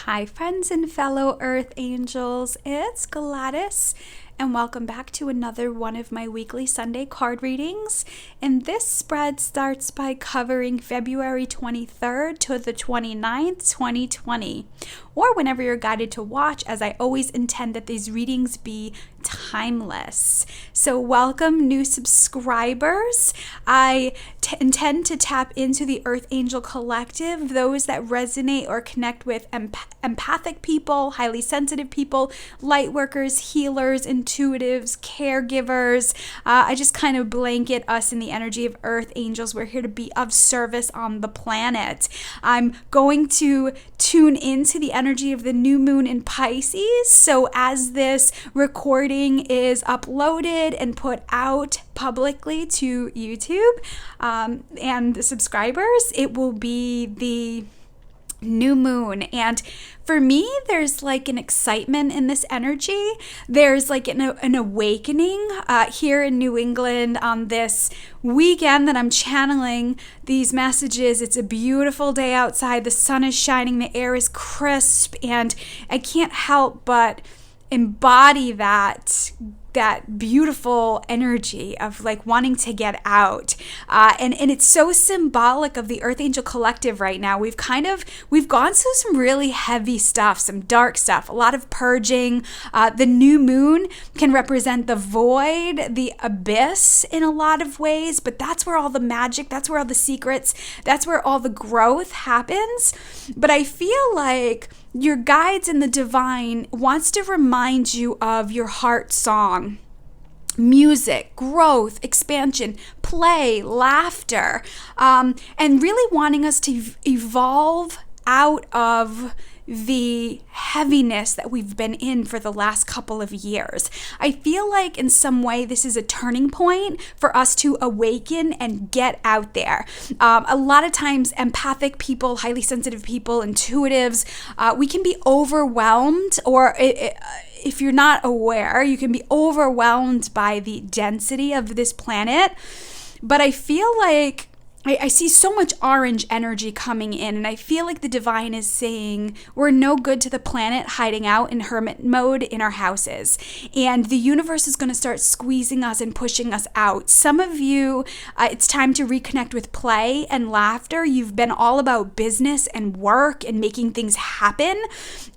Hi, friends and fellow Earth Angels. It's Gladys, and welcome back to another one of my weekly Sunday card readings. And this spread starts by covering February 23rd to the 29th, 2020, or whenever you're guided to watch, as I always intend that these readings be timeless. So welcome new subscribers. I intend to tap into the Earth Angel Collective, those that resonate or connect with empathic people, highly sensitive people, light workers, healers, intuitives, caregivers. I just kind of blanket us in the energy of Earth Angels. We're here to be of service on the planet. I'm going to tune into the energy of the new moon in Pisces. So as this recording is uploaded and put out publicly to YouTube and the subscribers, it will be the new moon. And for me, there's like an excitement in this energy. There's like an awakening here in New England on this weekend that I'm channeling these messages. It's a beautiful day outside. The sun is shining. The air is crisp. And I can't help but embody that beautiful energy of like wanting to get out. And it's so symbolic of the Earth Angel Collective right now. We've gone through some really heavy stuff, some dark stuff, a lot of purging. The new moon can represent the void, the abyss in a lot of ways, but that's where all the magic, that's where all the secrets, that's where all the growth happens. But I feel like your guides in the divine wants to remind you of your heart song. Music, growth, expansion, play, laughter, and really wanting us to evolve out of the heaviness that we've been in for the last couple of years. I feel like in some way this is a turning point for us to awaken and get out there. A lot of times empathic people, highly sensitive people, intuitives, we can be overwhelmed, or if you're not aware, you can be overwhelmed by the density of this planet. But I feel like I see so much orange energy coming in, and I feel like the divine is saying we're no good to the planet hiding out in hermit mode in our houses. And the universe is going to start squeezing us and pushing us out. Some of you, it's time to reconnect with play and laughter. You've been all about business and work and making things happen.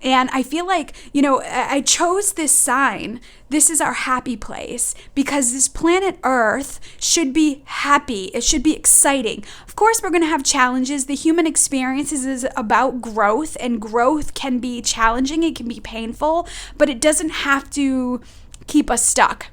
And I feel like, I chose this sign. This is our happy place because this planet Earth should be happy. It should be exciting. Of course, we're going to have challenges. The human experience is about growth, and growth can be challenging. It can be painful, but it doesn't have to keep us stuck.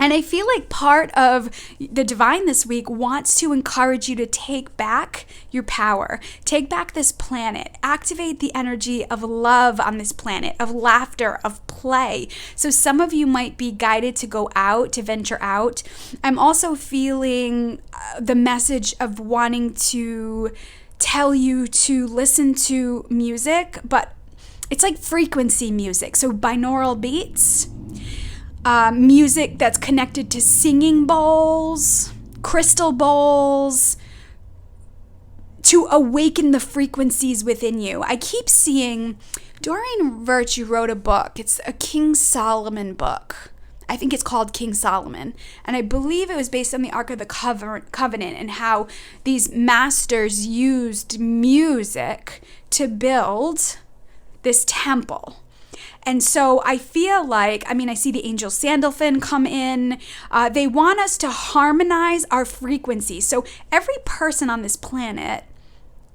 And I feel like part of the divine this week wants to encourage you to take back your power, take back this planet, activate the energy of love on this planet, of laughter, of play. So some of you might be guided to go out, to venture out. I'm also feeling the message of wanting to tell you to listen to music, but it's like frequency music. So binaural beats. Music that's connected to singing bowls, crystal bowls, to awaken the frequencies within you. I keep seeing, Doreen Virtue wrote a book. It's a King Solomon book. I think it's called King Solomon. And I believe it was based on the Ark of the Covenant and how these masters used music to build this temple. And so I feel like, I see the angel Sandalphon come in. They want us to harmonize our frequencies. So every person on this planet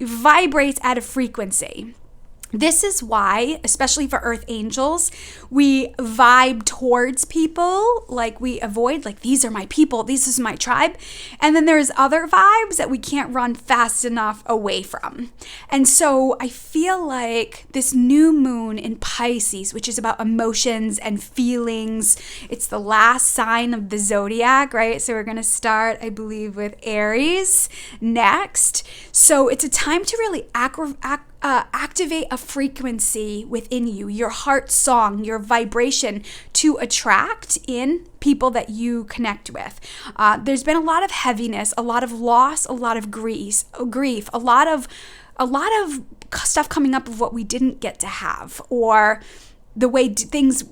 vibrates at a frequency. This is why, especially for Earth Angels, we vibe towards people, like we avoid, like these are my people, this is my tribe. And then there's other vibes that we can't run fast enough away from. And so I feel like this new moon in Pisces, which is about emotions and feelings, it's the last sign of the zodiac, right? So we're going to start, I believe, with Aries next. So it's a time to really activate a frequency within you, your heart song, your vibration, to attract in people that you connect with. There's been a lot of heaviness, a lot of loss, a lot of grief, a lot of stuff coming up of what we didn't get to have, or the way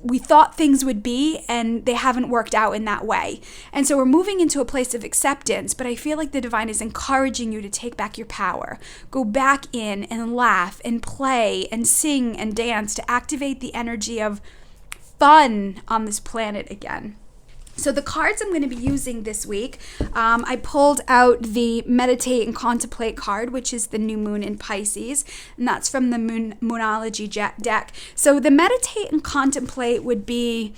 we thought things would be, and they haven't worked out in that way. And so we're moving into a place of acceptance, but I feel like the divine is encouraging you to take back your power. Go back in and laugh and play and sing and dance to activate the energy of fun on this planet again. So the cards I'm going to be using this week, I pulled out the Meditate and Contemplate card, which is the new moon in Pisces, and that's from the Moonology deck. So the Meditate and Contemplate would be,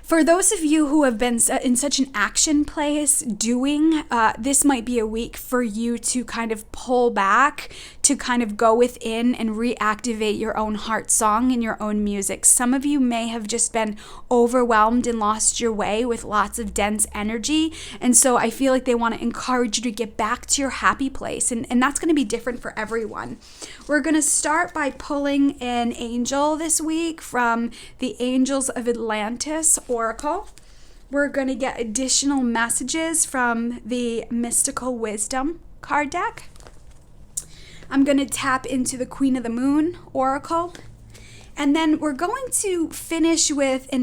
for those of you who have been in such an action place doing, this might be a week for you to kind of pull back, to kind of go within and reactivate your own heart song and your own music. Some of you may have just been overwhelmed and lost your way with lots of dense energy. And so I feel like they want to encourage you to get back to your happy place. And that's going to be different for everyone. We're going to start by pulling an angel this week from the Angels of Atlantis Oracle. We're going to get additional messages from the Mystical Wisdom card deck. I'm going to tap into the Queen of the Moon Oracle. And then we're going to finish with a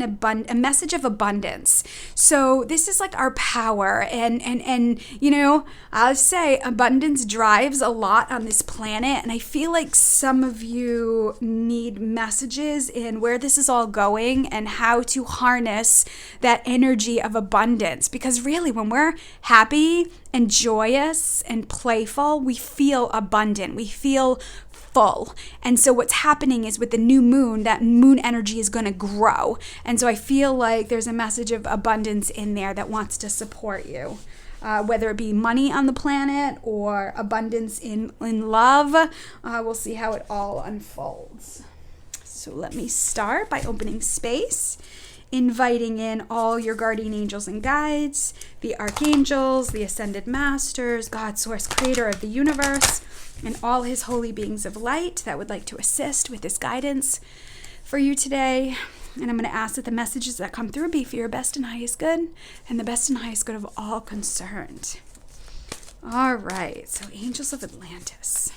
message of abundance. So this is like our power. And you know, I'll say abundance drives a lot on this planet. And I feel like some of you need messages in where this is all going and how to harness that energy of abundance. Because really, when we're happy and joyous and playful, we feel abundant. We feel full. And so what's happening is with the new moon, that moon energy is going to grow. And so I feel like there's a message of abundance in there that wants to support you. Whether it be money on the planet or abundance in love, we'll see how it all unfolds. So let me start by opening space, inviting in all your guardian angels and guides, the archangels, the ascended masters, God, source, creator of the universe, and all his holy beings of light that would like to assist with this guidance for you today. And I'm going to ask that the messages that come through be for your best and highest good, and the best and highest good of all concerned. All right, so Angels of Atlantis.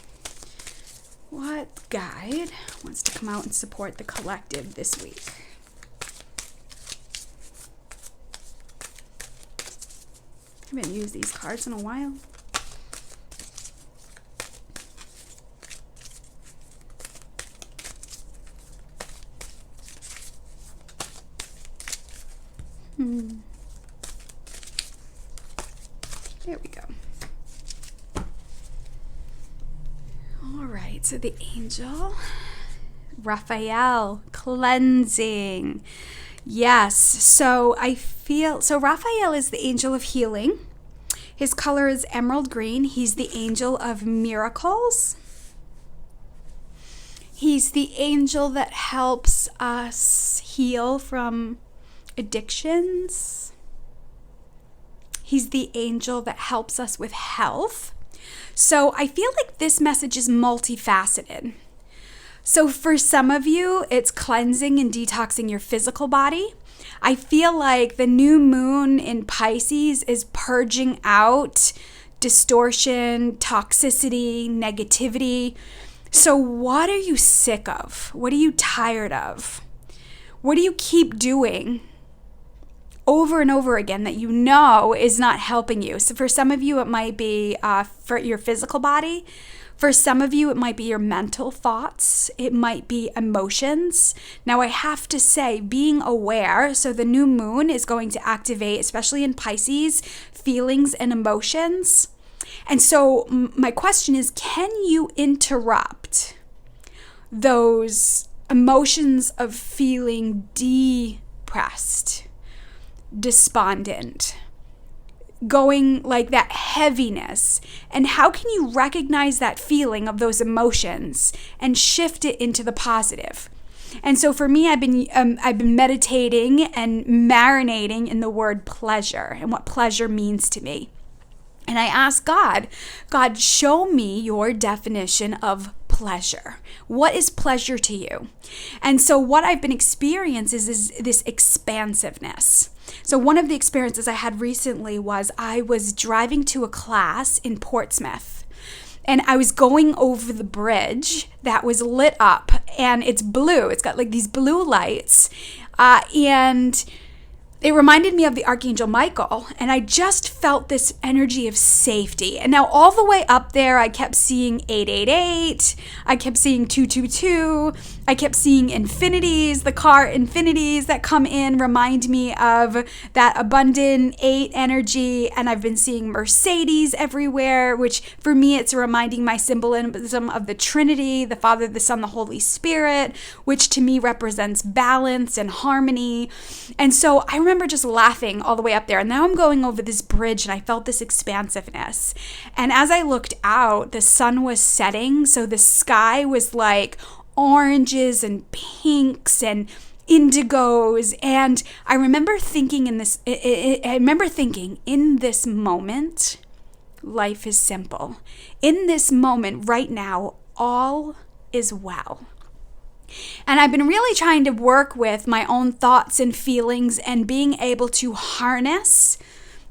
What guide wants to come out and support the collective this week? I haven't used these cards in a while. There we go. All right, so the angel, Raphael, cleansing. Yes, so Raphael is the angel of healing. His color is emerald green. He's the angel of miracles. He's the angel that helps us heal from addictions. He's the angel that helps us with health. So I feel like this message is multifaceted. So for some of you, it's cleansing and detoxing your physical body. I feel like the new moon in Pisces is purging out distortion, toxicity, negativity. So what are you sick of? What are you tired of? What do you keep doing over and over again that you know is not helping you? So for some of you, it might be for your physical body. For some of you, it might be your mental thoughts. It might be emotions. Now, I have to say, being aware, so the new moon is going to activate, especially in Pisces, feelings and emotions. And so my question is, can you interrupt those emotions of feeling depressed, despondent, going like that heaviness? And how can you recognize that feeling of those emotions and shift it into the positive? And so for me, I've been meditating and marinating in the word pleasure and what pleasure means to me. And I asked God, show me your definition of pleasure. What is pleasure to you? And so what I've been experiencing is this expansiveness. So one of the experiences I had recently was I was driving to a class in Portsmouth. and I was going over the bridge that was lit up, and it's blue. It's got like these blue lights, and it reminded me of the Archangel Michael, and I just felt this energy of safety. And now all the way up there, I kept seeing 888, I kept seeing 222, I kept seeing infinities. The car infinities that come in remind me of that abundant 8 energy, and I've been seeing Mercedes everywhere, which for me, it's reminding my symbolism of the Trinity, the Father, the Son, the Holy Spirit, which to me represents balance and harmony. And so I remember just laughing all the way up there. And now I'm going over this bridge, and I felt this expansiveness. And as I looked out, the sun was setting, so the sky was like oranges and pinks and indigos. And I remember thinking in this moment, life is simple. In this moment right now, all is well. And I've been really trying to work with my own thoughts and feelings and being able to harness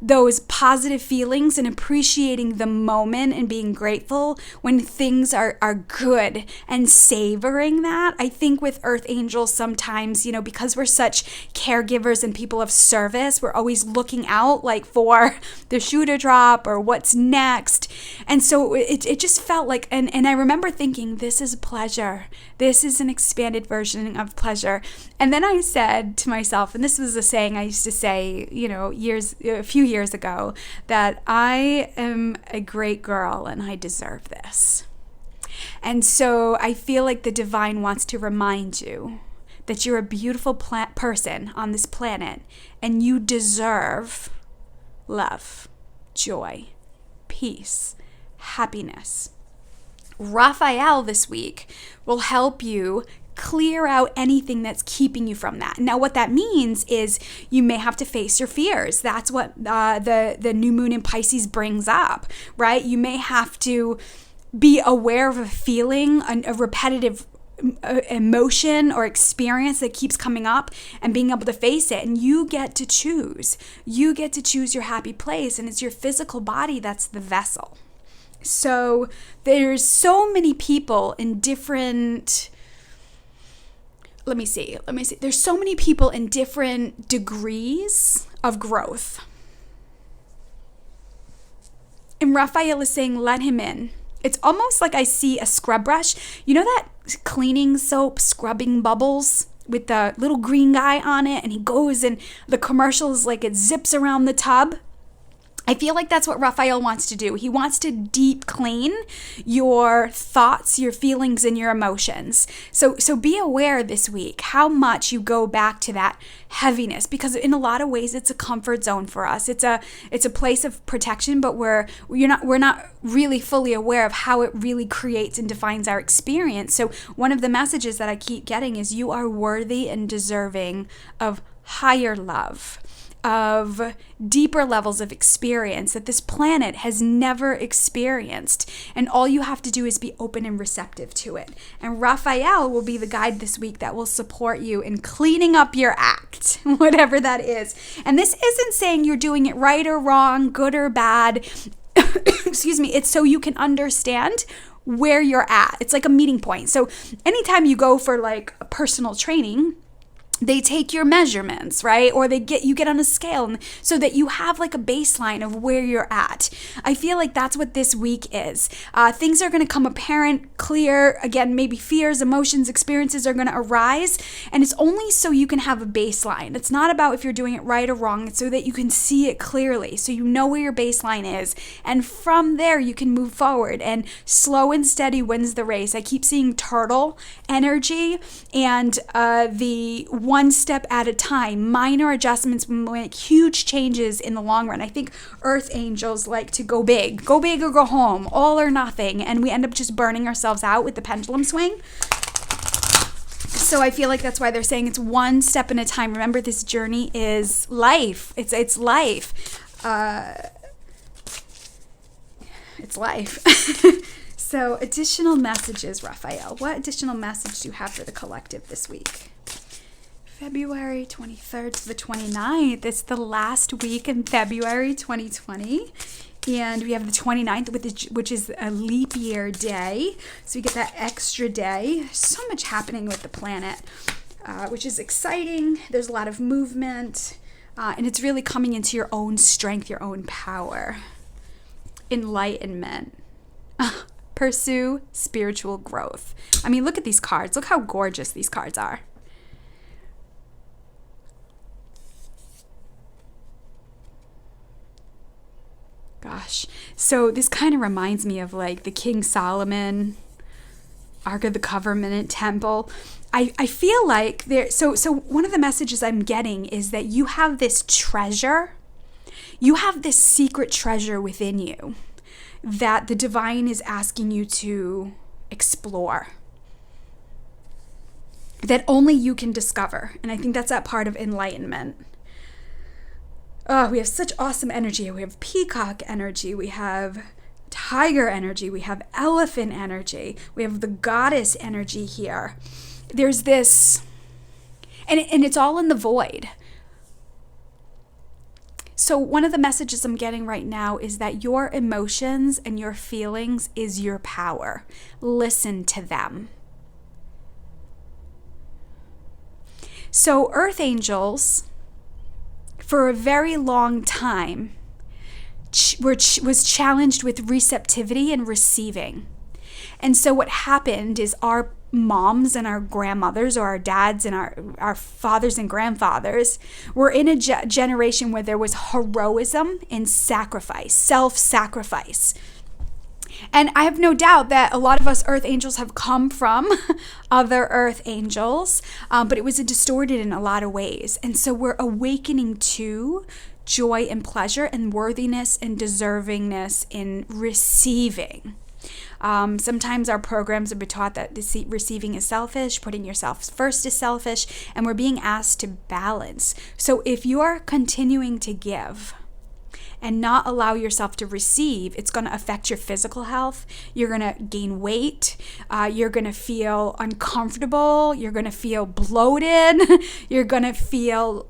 those positive feelings and appreciating the moment and being grateful when things are good and savoring that. I think with Earth Angels sometimes, because we're such caregivers and people of service, we're always looking out like for the shoe to drop or what's next. And so it just felt like, and I remember thinking, this is pleasure. This is an expanded version of pleasure. And then I said to myself, and this was a saying I used to say, a few years ago, that I am a great girl and I deserve this. And so I feel like the divine wants to remind you that you're a beautiful person on this planet, and you deserve love, joy, peace, happiness. Raphael this week will help you clear out anything that's keeping you from that. Now, what that means is you may have to face your fears. That's what the new moon in Pisces brings up, right? You may have to be aware of a feeling, a repetitive emotion or experience that keeps coming up, and being able to face it. And you get to choose. You get to choose your happy place, and it's your physical body that's the vessel. So there's so many people in different... Let me see. There's so many people in different degrees of growth. And Raphael is saying, let him in. It's almost like I see a scrub brush. You know that cleaning soap scrubbing bubbles with the little green guy on it? And he goes, and the commercials, like it zips around the tub. I feel like that's what Raphael wants to do. He wants to deep clean your thoughts, your feelings, and your emotions. So be aware this week how much you go back to that heaviness, because in a lot of ways it's a comfort zone for us. It's a place of protection, but we're not really fully aware of how it really creates and defines our experience. So one of the messages that I keep getting is you are worthy and deserving of higher love, of deeper levels of experience that this planet has never experienced. And all you have to do is be open and receptive to it. And Raphael will be the guide this week that will support you in cleaning up your act, whatever that is. And this isn't saying you're doing it right or wrong, good or bad. Excuse me. It's so you can understand where you're at. It's like a meeting point. So anytime you go for like a personal training, they take your measurements, right? Or you get on a scale, so that you have like a baseline of where you're at. I feel like that's what this week is. Things are going to come apparent, clear. Again, maybe fears, emotions, experiences are going to arise. And it's only so you can have a baseline. It's not about if you're doing it right or wrong. It's so that you can see it clearly. So you know where your baseline is. And from there, you can move forward. And slow and steady wins the race. I keep seeing turtle energy, and the one step at a time. Minor adjustments will make huge changes in the long run. I think Earth Angels like to go big or go home, all or nothing, and we end up just burning ourselves out with the pendulum swing. So I feel like that's why they're saying it's one step at a time. Remember, this journey is life. It's life. It's life. So additional messages, Raphael. What additional message do you have for the collective this week? February 23rd to the 29th. It's the last week in February 2020. And we have the 29th, which is a leap year day. So we get that extra day. So much happening with the planet, which is exciting. There's a lot of movement. And it's really coming into your own strength, your own power. Enlightenment. Pursue spiritual growth. I mean, look at these cards. Look how gorgeous these cards are. Gosh. So this kind of reminds me of like the King Solomon, Ark of the Covenant temple. I feel like so one of the messages I'm getting is that you have this treasure. You have this secret treasure within you that the divine is asking you to explore, that only you can discover. And I think that's that part of enlightenment. Oh, we have such awesome energy. We have peacock energy. We have tiger energy. We have elephant energy. We have the goddess energy here. There's this, and it's all in the void. So one of the messages I'm getting right now is that your emotions and your feelings is your power. Listen to them. So earth angels, for a very long time, was challenged with receptivity and receiving. And so what happened is our moms and our grandmothers, or our dads and our fathers and grandfathers, were in a generation where there was heroism and sacrifice, self-sacrifice. And I have no doubt that a lot of us earth angels have come from other earth angels, but it was distorted in a lot of ways. And so we're awakening to joy and pleasure and worthiness and deservingness in receiving. Sometimes our programs are taught that receiving is selfish, putting yourself first is selfish, and we're being asked to balance. So if you're continuing to give and not allow yourself to receive, it's going to affect your physical health. You're going to gain weight. You're going to feel uncomfortable. You're going to feel bloated. You're going to feel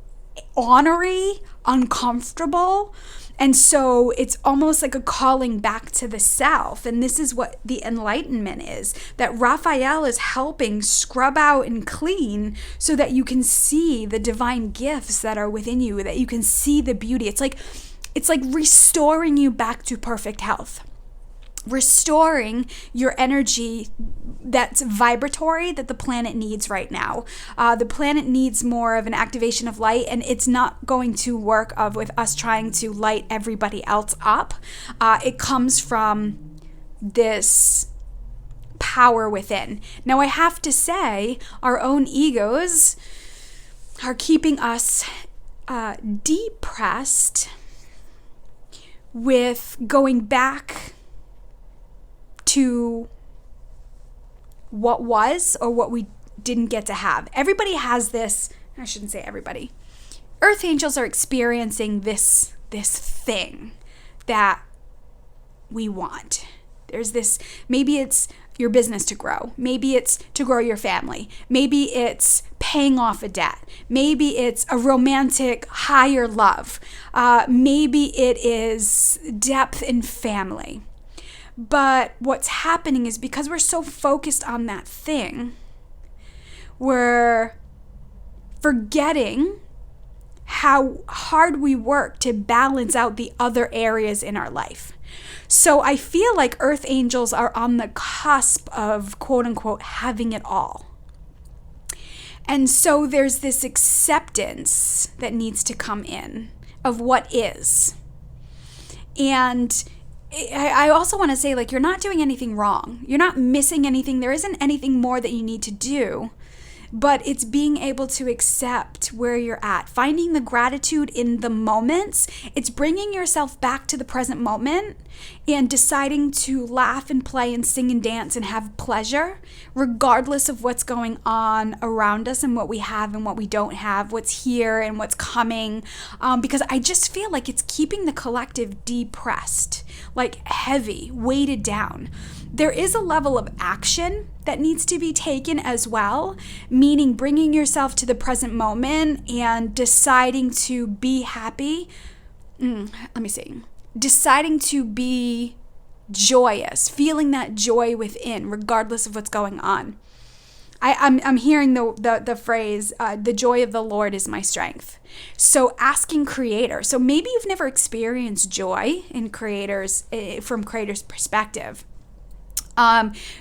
ornery, uncomfortable. And so it's almost like a calling back to the self. And this is what the enlightenment is, that Raphael is helping scrub out and clean so that you can see the divine gifts that are within you, that you can see the beauty. It's like restoring you back to perfect health. Restoring your energy that's vibratory that the planet needs right now. The planet needs more of an activation of light, and it's not going to work with us trying to light everybody else up. It comes from this power within. Now, I have to say, our own egos are keeping us depressed with going back to what was or what we didn't get to have. Everybody has this, I shouldn't say everybody. Earth angels are experiencing this thing that we want. There's this, maybe it's your business to grow. Maybe it's to grow your family. Maybe it's paying off a debt. Maybe it's a romantic higher love. Maybe it is depth in family. But what's happening is because we're so focused on that thing, we're forgetting how hard we work to balance out the other areas in our life. So I feel like earth angels are on the cusp of, quote unquote, having it all. And so there's this acceptance that needs to come in of what is. And I also want to say, like, you're not doing anything wrong. You're not missing anything. There isn't anything more that you need to do. But it's being able to accept where you're at, finding the gratitude in the moments. It's bringing yourself back to the present moment and deciding to laugh and play and sing and dance and have pleasure, regardless of what's going on around us and what we have and what we don't have, what's here and what's coming. Because I just feel like it's keeping the collective depressed, like heavy, weighted down. There is a level of action that needs to be taken as well, meaning bringing yourself to the present moment and deciding to be happy. Let me see. deciding to be joyous, feeling that joy within, regardless of what's going on. I'm hearing the phrase, the joy of the Lord is my strength. So asking Creator. So maybe you've never experienced joy in creators, from Creator's perspective.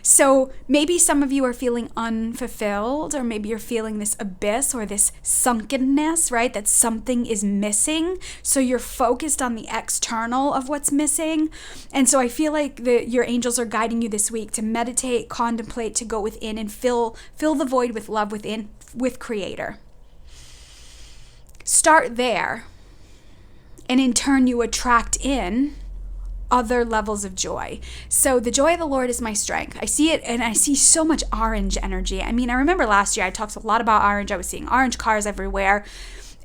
So maybe some of you are feeling unfulfilled, or maybe you're feeling this abyss or this sunkenness, right? That something is missing. So you're focused on the external of what's missing. And so I feel like your angels are guiding you this week to meditate, contemplate, to go within and fill the void with love within, with Creator. Start there. And in turn, you attract in other levels of joy. So the joy of the Lord is my strength. I see it, and I see so much orange energy. I mean, I remember last year I talked a lot about orange. I was seeing orange cars everywhere,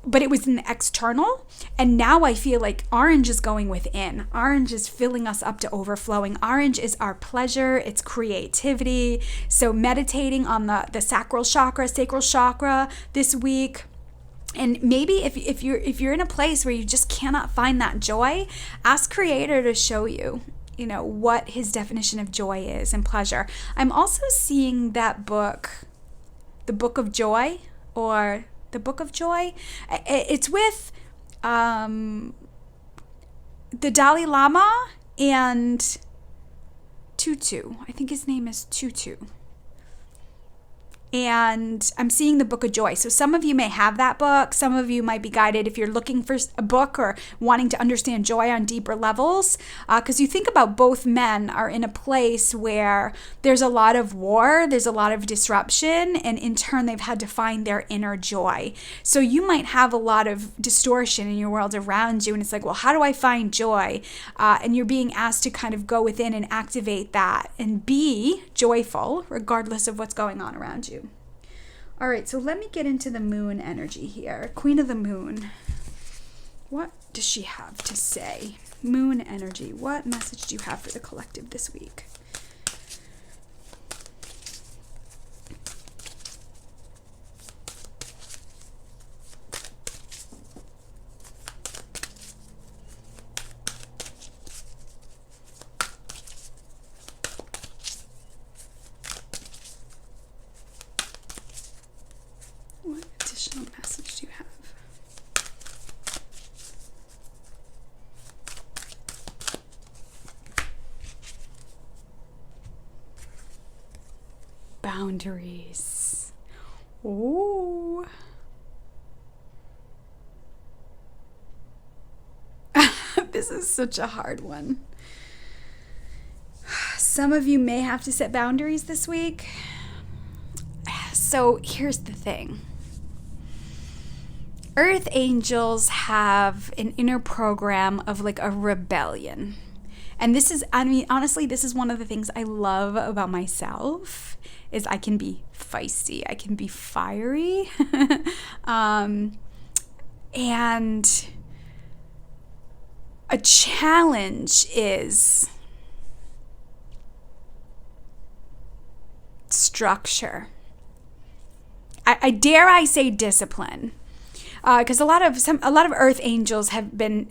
but it was in the external. And now I feel like orange is going within. Orange is filling us up to overflowing. Orange is our pleasure. It's creativity. So meditating on the sacral chakra this week. And maybe if you're in a place where you just cannot find that joy, ask Creator to show you, what his definition of joy is and pleasure. I'm also seeing that book, The Book of Joy, or The Book of Joy. It's with the Dalai Lama and Tutu. I think his name is Tutu. And I'm seeing the Book of Joy. So some of you may have that book. Some of you might be guided if you're looking for a book or wanting to understand joy on deeper levels. Because you think about, both men are in a place where there's a lot of war, there's a lot of disruption, and in turn they've had to find their inner joy. So you might have a lot of distortion in your world around you, and it's like, well, how do I find joy? And you're being asked to kind of go within and activate that and be joyful regardless of what's going on around you. All right, so let me get into the moon energy here. Queen of the Moon. What does she have to say? Moon energy. What message do you have for the collective this week? Message do you have? Boundaries. Ooh. This is such a hard one. Some of you may have to set boundaries this week. So here's the thing. Earth angels have an inner program of like a rebellion. And this is, honestly, this is one of the things I love about myself, is I can be feisty. I can be fiery. And a challenge is structure. I dare I say discipline. Because a lot of Earth angels have been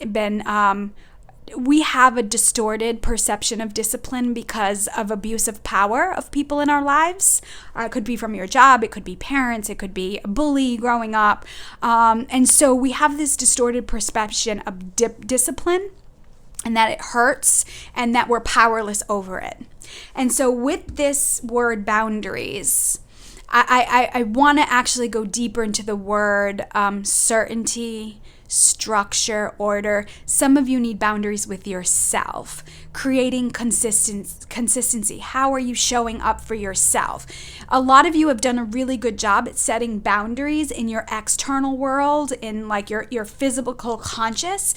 we have a distorted perception of discipline because of abuse of power of people in our lives. It could be from your job, it could be parents, it could be a bully growing up. And so we have this distorted perception of discipline, and that it hurts, and that we're powerless over it. And so with this word boundaries, I want to actually go deeper into the word certainty, structure, order. Some of you need boundaries with yourself, creating consistency. How are you showing up for yourself? A lot of you have done a really good job at setting boundaries in your external world, in like your physical conscious.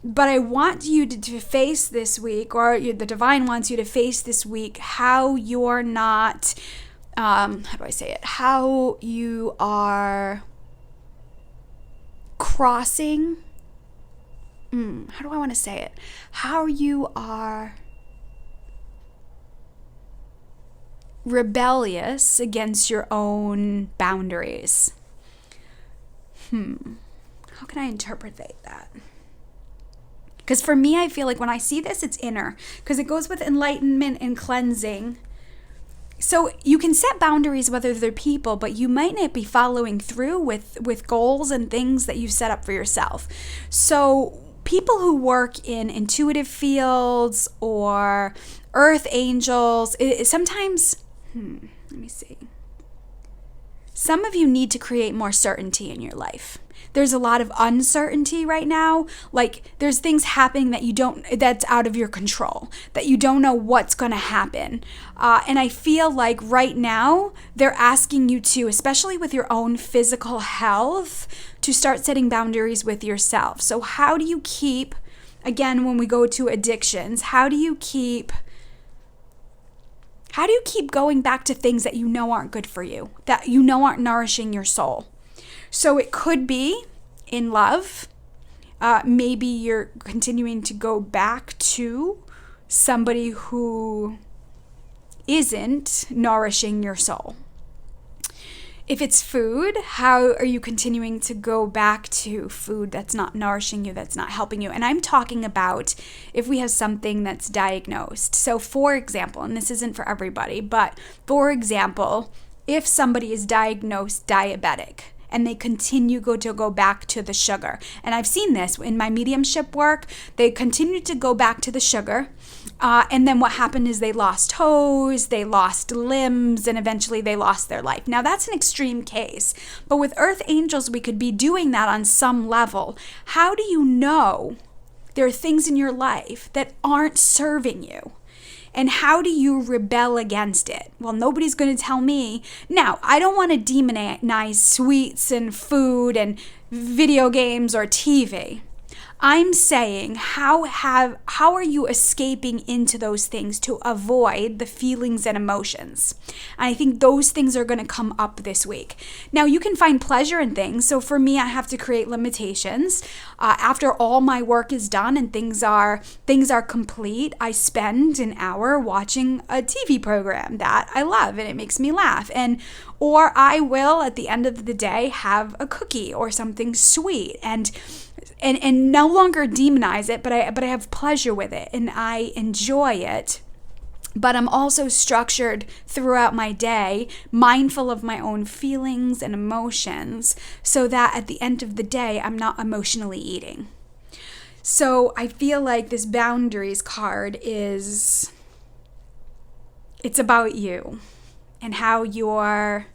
But I want you to face this week, or the divine wants you to face this week, how you're not... how do I say it? How you are crossing. How do I want to say it? How you are rebellious against your own boundaries. How can I interpret that? Because for me, I feel like when I see this, it's inner, because it goes with enlightenment and cleansing. So you can set boundaries, whether they're people, but you might not be following through with goals and things that you set up for yourself. So people who work in intuitive fields or earth angels, sometimes, let me see. Some of you need to create more certainty in your life. There's a lot of uncertainty right now. Like there's things happening that's out of your control, that you don't know what's going to happen. And I feel like right now they're asking you to, especially with your own physical health, to start setting boundaries with yourself. So how do you keep, again, when we go to addictions, how do you keep going back to things that you know aren't good for you, that you know aren't nourishing your soul? So it could be in love. Maybe you're continuing to go back to somebody who isn't nourishing your soul. If it's food, how are you continuing to go back to food that's not nourishing you, that's not helping you? And I'm talking about if we have something that's diagnosed. So for example, and this isn't for everybody, but for example, if somebody is diagnosed diabetic, and they continue to go back to the sugar. And I've seen this in my mediumship work. They continued to go back to the sugar. And then what happened is they lost toes, they lost limbs, and eventually they lost their life. Now that's an extreme case. But with earth angels, we could be doing that on some level. How do you know there are things in your life that aren't serving you? And how do you rebel against it? Well, nobody's going to tell me. Now, I don't want to demonize sweets and food and video games or TV. I'm saying how are you escaping into those things to avoid the feelings and emotions? And I think those things are going to come up this week. Now, you can find pleasure in things. So for me, I have to create limitations. After all my work is done and things are complete, I spend an hour watching a TV program that I love and it makes me laugh. Or I will, at the end of the day, have a cookie or something sweet and no longer demonize it, but I have pleasure with it and I enjoy it. But I'm also structured throughout my day, mindful of my own feelings and emotions, so that at the end of the day, I'm not emotionally eating. So I feel like this boundaries card it's about you and how you're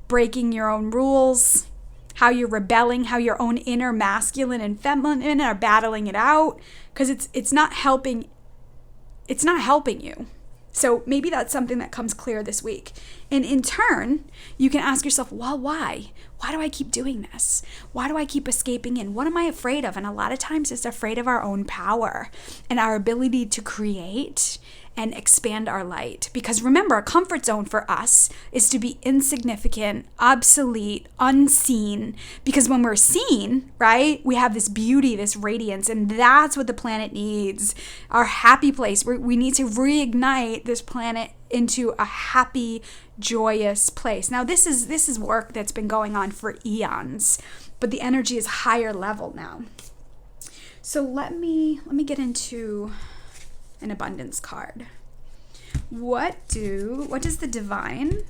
breaking your own rules, how you're rebelling, how your own inner masculine and feminine are battling it out, because it's not helping you. So maybe that's something that comes clear this week. And in turn, you can ask yourself, well, why? Why do I keep doing this? Why do I keep escaping in? What am I afraid of? And a lot of times it's afraid of our own power and our ability to create and expand our light. Because remember, a comfort zone for us is to be insignificant, obsolete, unseen. Because when we're seen, right, we have this beauty, this radiance, and that's what the planet needs. Our happy place. We need to reignite this planet into a happy, joyous place. Now, this is work that's been going on for eons, but the energy is higher level now. So let me get into an abundance card. What does the divine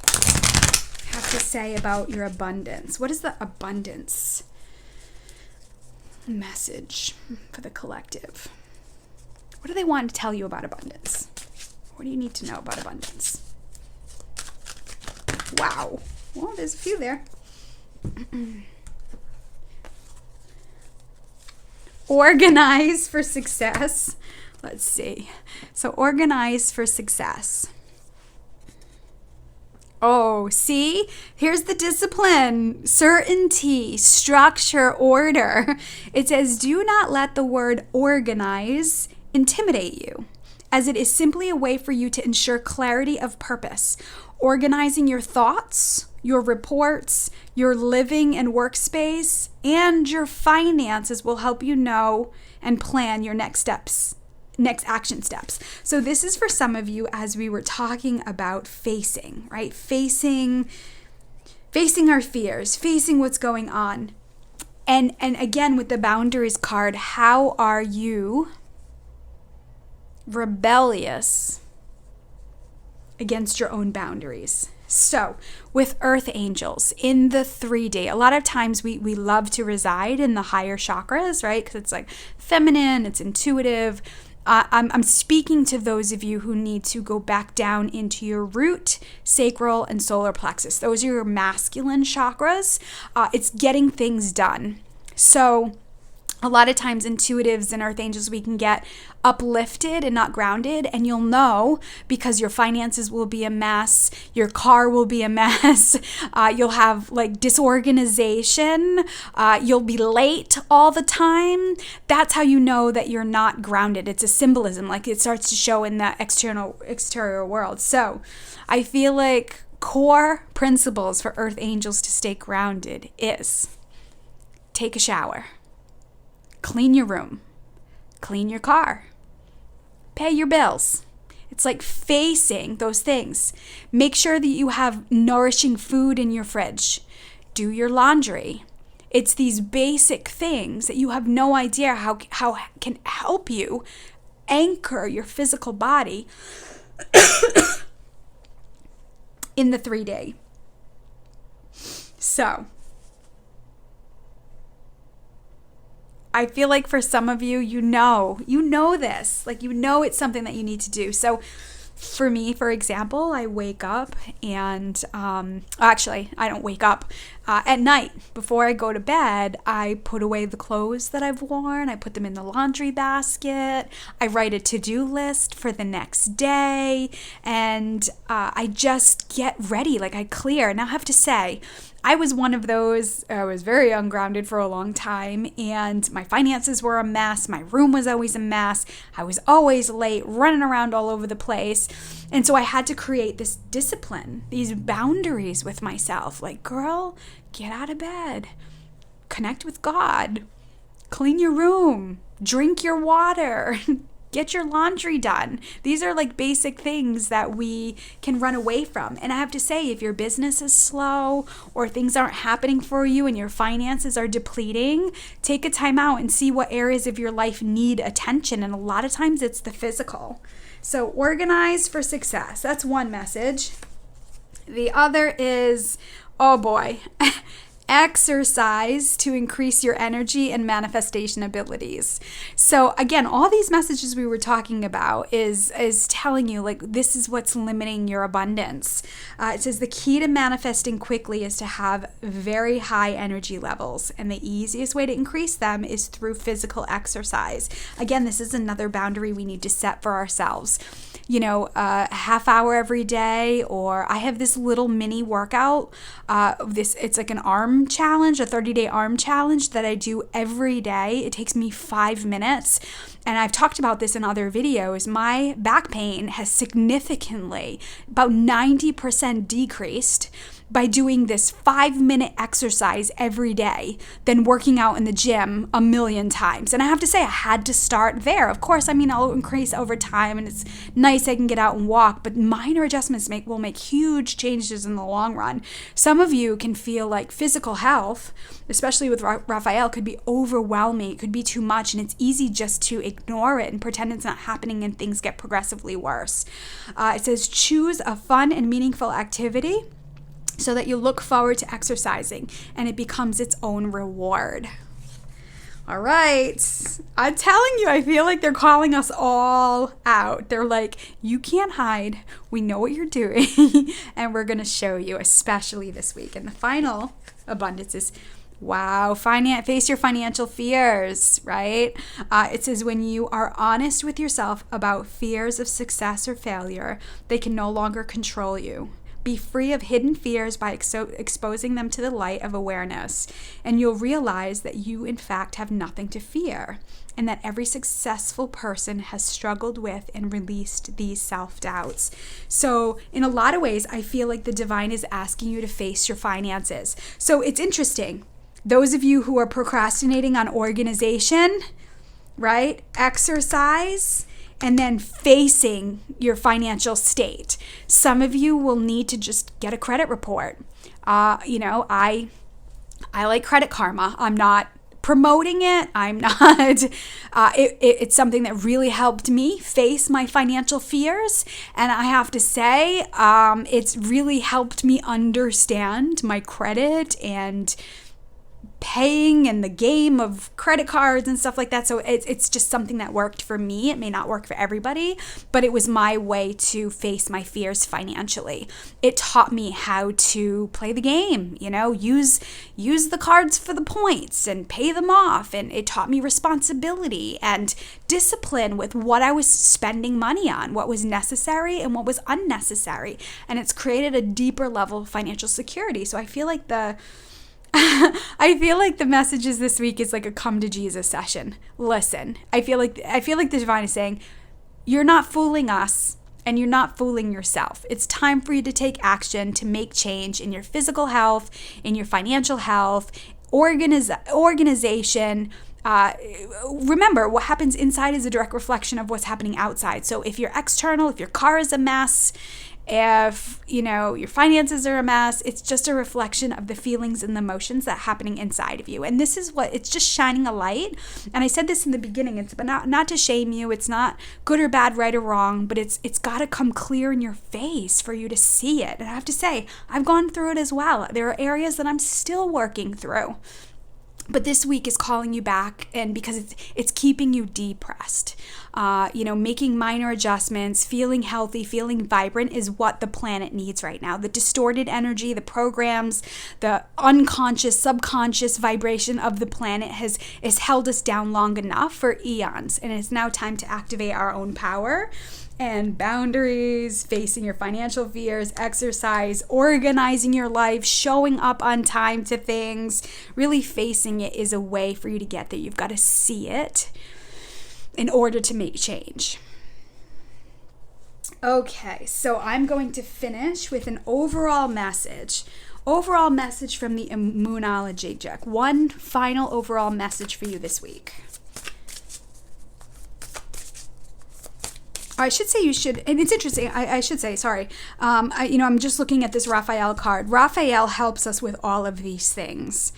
have to say about your abundance? What is the abundance message for the collective? What do they want to tell you about abundance? What do you need to know about abundance? Wow. Well, there's a few there. Organize for success. Let's see. So organize for success. Oh, see? Here's the discipline, certainty, structure, order. It says, do not let the word organize intimidate you, as it is simply a way for you to ensure clarity of purpose. Organizing your thoughts, your reports, your living and workspace, and your finances will help you know and plan your next action steps. So this is for some of you, as we were talking about facing, right? Facing our fears, facing what's going on. And again, with the boundaries card, how are you rebellious against your own boundaries? So with earth angels in the 3D, a lot of times we love to reside in the higher chakras, right? Because it's like feminine, it's intuitive. I'm speaking to those of you who need to go back down into your root, sacral, and solar plexus. Those are your masculine chakras. It's getting things done. So a lot of times intuitives and earth angels, we can get uplifted and not grounded, and you'll know because your finances will be a mess, your car will be a mess, you'll have like disorganization, you'll be late all the time. That's how you know that you're not grounded. It's a symbolism, like it starts to show in the exterior world. So I feel like core principles for earth angels to stay grounded is take a shower, clean your room, clean your car, pay your bills. It's like facing those things. Make sure that you have nourishing food in your fridge. Do your laundry. It's these basic things that you have no idea how can help you anchor your physical body in the 3D. So I feel like for some of you, you know this, like, it's something that you need to do. So for me, for example, I wake up and, actually, I don't wake up. At night, before I go to bed, I put away the clothes that I've worn. I put them in the laundry basket. I write a to-do list for the next day. And I just get ready, like I clear. Now I have to say, I was one of those, I was very ungrounded for a long time, and my finances were a mess. My room was always a mess. I was always late, running around all over the place. And so I had to create this discipline, these boundaries with myself. Like, girl, get out of bed, connect with God, clean your room, drink your water, get your laundry done. These are like basic things that we can run away from. And I have to say, if your business is slow or things aren't happening for you and your finances are depleting, take a time out and see what areas of your life need attention. And a lot of times it's the physical. So organize for success. That's one message. The other is, oh boy, exercise to increase your energy and manifestation abilities. So again, all these messages we were talking about is telling you, like, this is what's limiting your abundance. It says the key to manifesting quickly is to have very high energy levels, and the easiest way to increase them is through physical exercise. Again, this is another boundary we need to set for ourselves. You know, a half hour every day, or I have this little mini workout. It's like an arm challenge, a 30-day arm challenge that I do every day. It takes me 5 minutes. And I've talked about this in other videos. My back pain has significantly, about 90% decreased by doing this 5-minute exercise every day than working out in the gym a million times. And I have to say, I had to start there. Of course, I mean, I'll increase over time, and it's nice I can get out and walk, but minor adjustments will make huge changes in the long run. Some of you can feel like physical health, especially with Raphael, could be overwhelming. It could be too much, and it's easy just to ignore it and pretend it's not happening, and things get progressively worse. It says choose a fun and meaningful activity so that you look forward to exercising and it becomes its own reward. All right. I'm telling you, I feel like they're calling us all out. They're like, you can't hide. We know what you're doing and we're going to show you, especially this week. And the final abundance is, wow, face your financial fears, right? It says when you are honest with yourself about fears of success or failure, they can no longer control you. Be free of hidden fears by exposing them to the light of awareness, and you'll realize that you, in fact, have nothing to fear, and that every successful person has struggled with and released these self-doubts. So in a lot of ways, I feel like the divine is asking you to face your finances. So it's interesting. Those of you who are procrastinating on organization, right? Exercise, and then facing your financial state. Some of you will need to just get a credit report. I like Credit Karma. I'm not promoting it. I'm not, it's something that really helped me face my financial fears. And I have to say, it's really helped me understand my credit and paying and the game of credit cards and stuff like that. So it's just something that worked for me. It may not work for everybody, but it was my way to face my fears financially. It taught me how to play the game, use the cards for the points and pay them off. And it taught me responsibility and discipline with what I was spending money on, what was necessary and what was unnecessary. And it's created a deeper level of financial security. So I feel like the messages this week is like a come to Jesus session. Listen, I feel like the divine is saying, you're not fooling us and you're not fooling yourself. It's time for you to take action to make change in your physical health, in your financial health, organization. Remember, what happens inside is a direct reflection of what's happening outside. So if you're external, if your car is a mess, if your finances are a mess, it's just a reflection of the feelings and the emotions that are happening inside of you. And this is what it's just shining a light. And I said this in the beginning, it's not to shame you, it's not good or bad, right or wrong, but it's got to come clear in your face for you to see it. And I have to say, I've gone through it as well. There are areas that I'm still working through. But this week is calling you back, and because it's keeping you depressed. Making minor adjustments, feeling healthy, feeling vibrant is what the planet needs right now. The distorted energy, the programs, the unconscious, subconscious vibration of the planet has held us down long enough for eons, and it's now time to activate our own power and boundaries, facing your financial fears, exercise, organizing your life, showing up on time to things. Really facing it is a way for you to get there. You've got to see it in order to make change. Okay, so I'm going to finish with an overall message from the Immunology deck. One final overall message for you this week. I should say you should, and it's interesting, I should say, sorry, I'm just looking at this Raphael card. Raphael helps us with all of these things.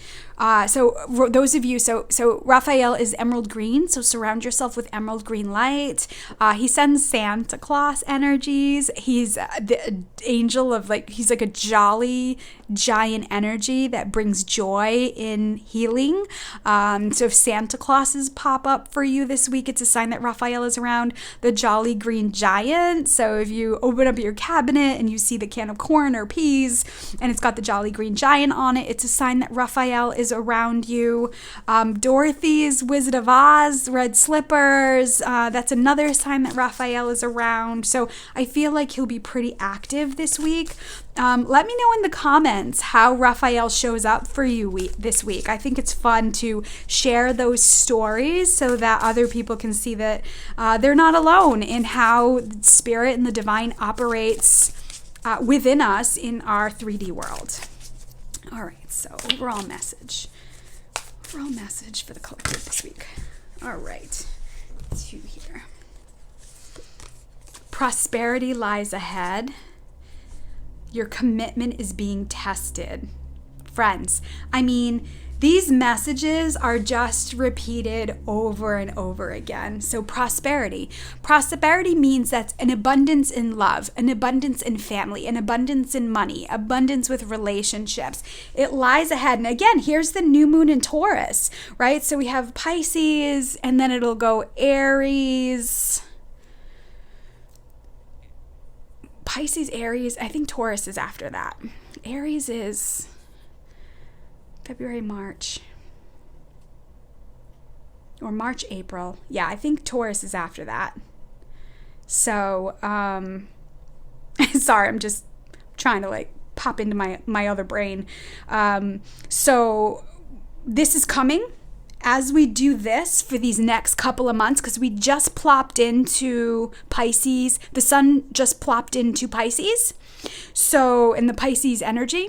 So those of you, so Raphael is emerald green, so surround yourself with emerald green light. He sends Santa Claus energies. He's the angel of he's like a jolly giant energy that brings joy in healing. So if Santa Clauses pop up for you this week, it's a sign that Raphael is around. The jolly green giant. So if you open up your cabinet and you see the can of corn or peas and it's got the jolly green giant on it, it's a sign that Raphael is around you. Dorothy's Wizard of Oz, red slippers, that's another sign that Raphael is around. So I feel like he'll be pretty active this week. Let me know in the comments how Raphael shows up for you this week. I think it's fun to share those stories so that other people can see that they're not alone in how spirit and the divine operates within us in our 3D world. All right, so overall message for the collective this week. All right, 2 here. Prosperity lies ahead. Your commitment is being tested. Friends, these messages are just repeated over and over again. So prosperity means that's an abundance in love, an abundance in family, an abundance in money, abundance with relationships. It lies ahead. And again, here's the new moon in Taurus, right? So we have Pisces, and then it'll go Aries, Pisces, Aries. I think Taurus is after that. Aries is February, March, or March, April. Yeah, I think Taurus is after that. So, sorry, I'm just trying to pop into my other brain. So this is coming as we do this for these next couple of months, because we just plopped into Pisces. The sun just plopped into Pisces. So in the Pisces energy.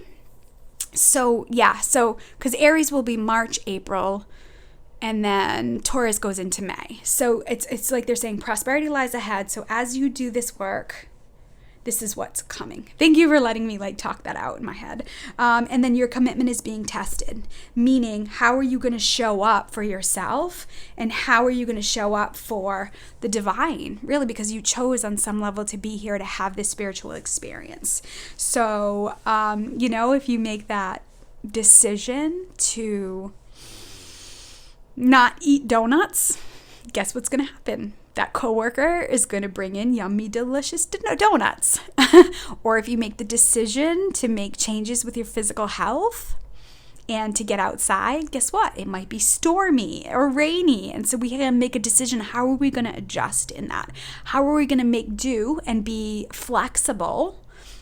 So yeah, because Aries will be March, April, and then Taurus goes into May. So it's like they're saying prosperity lies ahead. So as you do this work, this is what's coming. Thank you for letting me talk that out in my head. And then your commitment is being tested, meaning how are you going to show up for yourself and how are you going to show up for the divine, really, because you chose on some level to be here to have this spiritual experience. So, if you make that decision to not eat donuts, guess what's going to happen? That coworker is going to bring in yummy, delicious donuts. Or if you make the decision to make changes with your physical health and to get outside, guess what? It might be stormy or rainy. And so we have to make a decision. How are we going to adjust in that? How are we going to make do and be flexible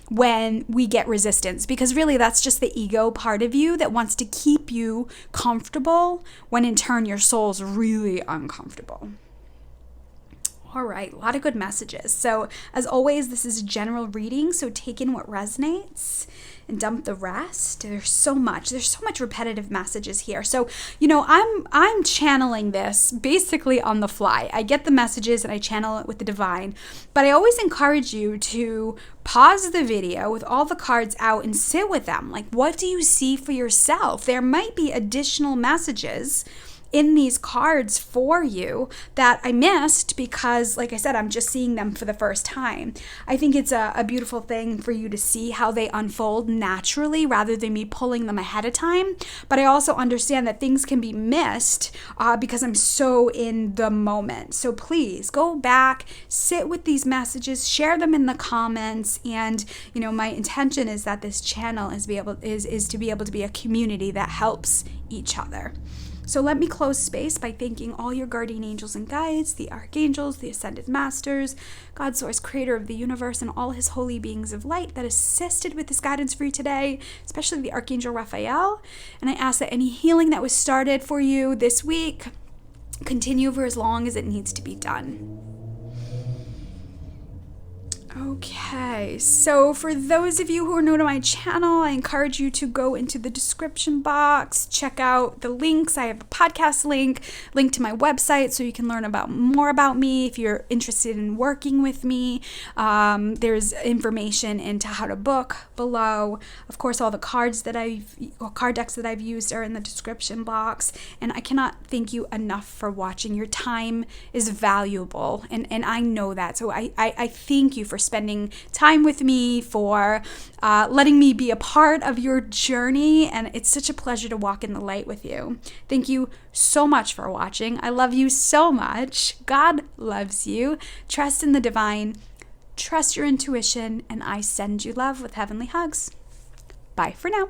when we get resistance? Because really that's just the ego part of you that wants to keep you comfortable when in turn your soul's really uncomfortable. All right, a lot of good messages. So as always, this is a general reading, so take in what resonates and dump the rest. There's so much repetitive messages here. So, I'm channeling this basically on the fly. I get the messages and I channel it with the divine, but I always encourage you to pause the video with all the cards out and sit with them. Like, what do you see for yourself? There might be additional messages in these cards for you that I missed because, like I said, I'm just seeing them for the first time. I think it's a beautiful thing for you to see how they unfold naturally rather than me pulling them ahead of time. But I also understand that things can be missed because I'm so in the moment. So please go back, sit with these messages, share them in the comments. And, my intention is that this channel is to be able to be a community that helps each other. So let me close space by thanking all your guardian angels and guides, the archangels, the ascended masters, God source, creator of the universe, and all his holy beings of light that assisted with this guidance for you today, especially the Archangel Raphael. And I ask that any healing that was started for you this week continue for as long as it needs to be done. Okay, so for those of you who are new to my channel, I encourage you to go into the description box, check out the links. I have a podcast link to my website so you can learn more about me if you're interested in working with me. There's information into how to book below. Of course, all the card decks that I've used are in the description box, and I cannot thank you enough for watching. Your time is valuable, and I know that, so I thank you for spending time with me, for letting me be a part of your journey, and it's such a pleasure to walk in the light with you. Thank you so much for watching. I love you so much. God loves you. Trust in the divine. Trust your intuition, and I send you love with heavenly hugs. Bye for now.